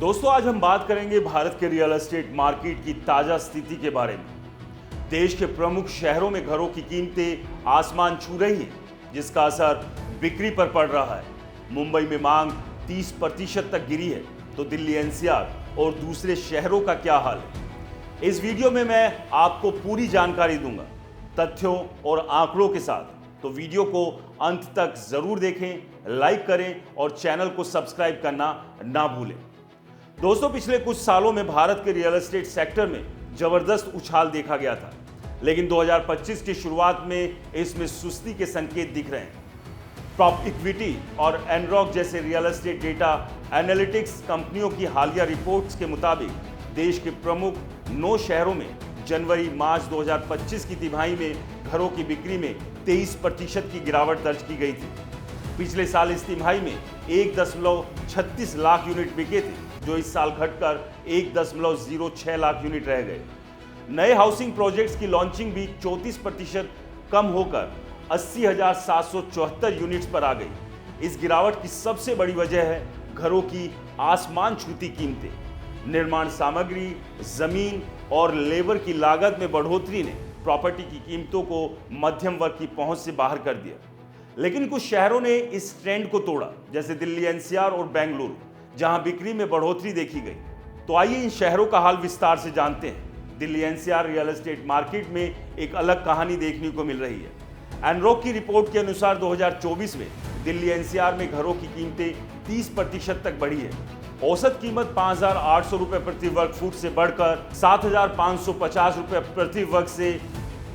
दोस्तों, आज हम बात करेंगे भारत के रियल एस्टेट मार्केट की ताजा स्थिति के बारे में। देश के प्रमुख शहरों में घरों की कीमतें आसमान छू रही हैं, जिसका असर बिक्री पर पड़ रहा है। मुंबई में मांग 30% तक गिरी है, तो दिल्ली एनसीआर और दूसरे शहरों का क्या हाल है? इस वीडियो में मैं आपको पूरी जानकारी दूंगा, तथ्यों और आंकड़ों के साथ। तो वीडियो को अंत तक जरूर देखें, लाइक करें और चैनल को सब्सक्राइब करना ना भूलें। दोस्तों, पिछले कुछ सालों में भारत के रियल एस्टेट सेक्टर में जबरदस्त उछाल देखा गया था, लेकिन 2025 की शुरुआत में इसमें सुस्ती के संकेत दिख रहे हैं। प्रॉप इक्विटी और एनरॉक जैसे रियल एस्टेट डेटा एनालिटिक्स कंपनियों की हालिया रिपोर्ट्स के मुताबिक देश के प्रमुख 9 शहरों में जनवरी-मार्च 2025 की तिमाही में घरों की बिक्री में 23% की गिरावट दर्ज की गई थी। पिछले साल इस तिमाही में 1.36 लाख यूनिट बिके थे, जो इस साल घटकर 1.06 लाख यूनिट रह गए। नए हाउसिंग प्रोजेक्ट्स की लॉन्चिंग भी 34% कम होकर 80,774 यूनिट्स पर आ गई। इस गिरावट की सबसे बड़ी वजह है घरों की आसमान छूती कीमतें। निर्माण सामग्री, जमीन और लेबर की लागत में बढ़ोतरी ने प्रॉपर्टी की कीमतों को मध्यम वर्ग की पहुंच से बाहर कर दिया। लेकिन कुछ शहरों ने इस ट्रेंड को तोड़ा, जैसे दिल्ली एनसीआर और बेंगलुरु, जहां बिक्री में बढ़ोतरी देखी गई। तो आइए इन शहरों का हाल विस्तार से जानते हैं। Delhi NCR real estate market में एक अलग कहानी देखने को मिल रही है। एनरॉक की रिपोर्ट के अनुसार 2024 में दिल्ली एनसीआर में घरों की कीमतें 30% तक बढ़ी है। औसत कीमत 5,800 रुपये प्रति वर्ग फुट से बढ़कर 7,550 रुपये प्रति वर्ग से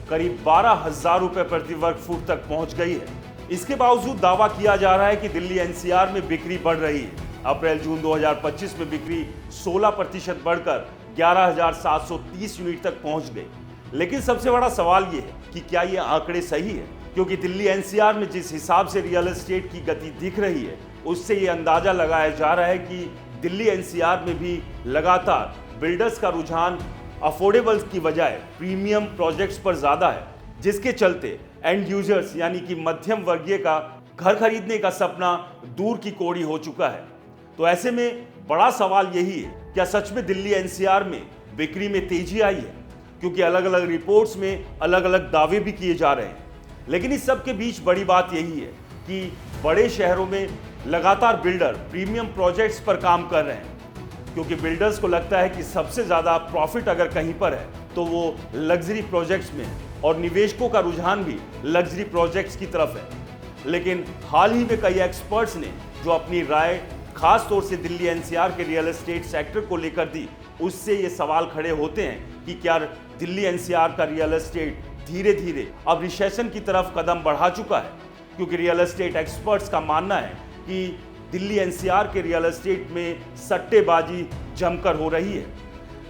करीब 12,000 रुपये प्रति वर्ग फुट तक पहुंच गई है। इसके बावजूद दावा किया जा रहा है कि दिल्ली एनसीआर में बिक्री बढ़ रही है। अप्रैल-जून 2025 में बिक्री 16% बढ़कर 11,730 यूनिट तक पहुंच गई। लेकिन सबसे बड़ा सवाल यह है कि क्या ये आंकड़े सही है? क्योंकि दिल्ली एनसीआर में जिस हिसाब से रियल एस्टेट की गति दिख रही है, उससे ये अंदाजा लगाया जा रहा है कि दिल्ली एनसीआर में भी लगातार बिल्डर्स का रुझान अफोर्डेबल की बजाय प्रीमियम प्रोजेक्ट्स पर ज्यादा है, जिसके चलते एंड यूजर्स यानी कि मध्यम वर्गीय का घर खरीदने का सपना दूर की कोड़ी हो चुका है। तो ऐसे में बड़ा सवाल यही है, क्या सच में दिल्ली एनसीआर में बिक्री में तेजी आई है? क्योंकि अलग अलग रिपोर्ट्स में अलग अलग दावे भी किए जा रहे हैं। लेकिन इस सब के बीच बड़ी बात यही है कि बड़े शहरों में लगातार बिल्डर प्रीमियम प्रोजेक्ट्स पर काम कर रहे हैं, क्योंकि बिल्डर्स को लगता है कि सबसे ज़्यादा प्रॉफिट अगर कहीं पर है तो वो लग्जरी प्रोजेक्ट्स में, और निवेशकों का रुझान भी लग्जरी प्रोजेक्ट्स की तरफ है। लेकिन हाल ही में कई एक्सपर्ट्स ने जो अपनी राय खास तौर से दिल्ली एनसीआर के रियल एस्टेट सेक्टर को लेकर दी, उससे ये सवाल खड़े होते हैं कि क्या दिल्ली एनसीआर का रियल एस्टेट धीरे धीरे अब रिसेशन की तरफ कदम बढ़ा चुका है? क्योंकि रियल एस्टेट एक्सपर्ट्स का मानना है कि दिल्ली एनसीआर के रियल एस्टेट में सट्टेबाजी जमकर हो रही है।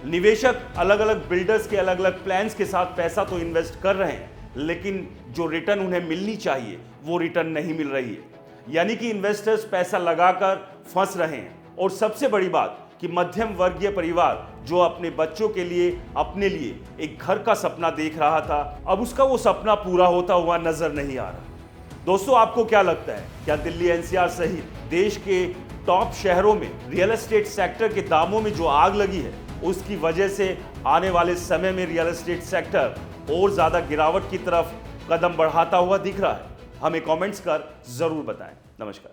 निवेशक अलग अलग बिल्डर्स के अलग अलग प्लान्स के साथ पैसा तो इन्वेस्ट कर रहे हैं, लेकिन जो रिटर्न उन्हें मिलनी चाहिए वो रिटर्न नहीं मिल रही है। यानी कि इन्वेस्टर्स पैसा लगाकर फंस रहे हैं। और सबसे बड़ी बात कि मध्यम वर्गीय परिवार जो अपने बच्चों के लिए, अपने लिए एक घर का सपना देख रहा था, अब उसका वो सपना पूरा होता हुआ नजर नहीं आ रहा। दोस्तों, आपको क्या लगता है? क्या दिल्ली एनसीआर सहित देश के टॉप शहरों में रियल एस्टेट सेक्टर के दामों में जो आग लगी है, उसकी वजह से आने वाले समय में रियल एस्टेट सेक्टर और ज्यादा गिरावट की तरफ कदम बढ़ाता हुआ दिख रहा है? हमें कमेंट्स कर जरूर बताएं। नमस्कार।